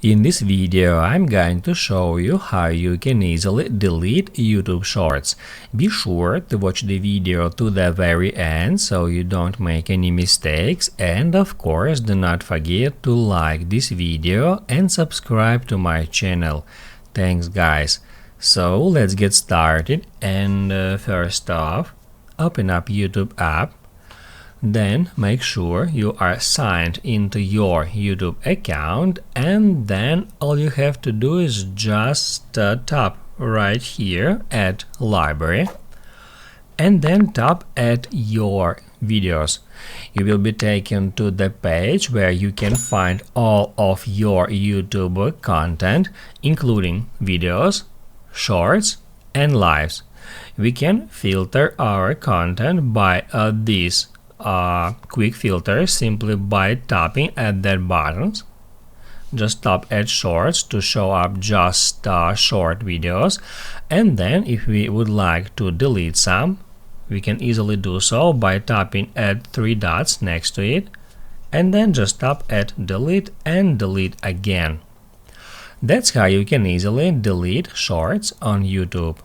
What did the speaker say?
In this video, I'm going to show you how you can easily delete YouTube Shorts. Be sure to watch the video to the very end so you don't make any mistakes, and of course do not forget to like this video and subscribe to my channel. Thanks guys. So let's get started, and first off, open up YouTube app. Then make sure you are signed into your YouTube account, and then all you have to do is just tap right here at Library and then tap at Your Videos. You will be taken to the page where you can find all of your YouTube content, including videos, shorts, and lives. We can filter our content by these quick filter simply by tapping at that buttons. Just tap at shorts to show up just short videos, and then if we would like to delete some, we can easily do so by tapping at three dots next to it, and then just tap at delete and delete again. That's how you can easily delete shorts on YouTube.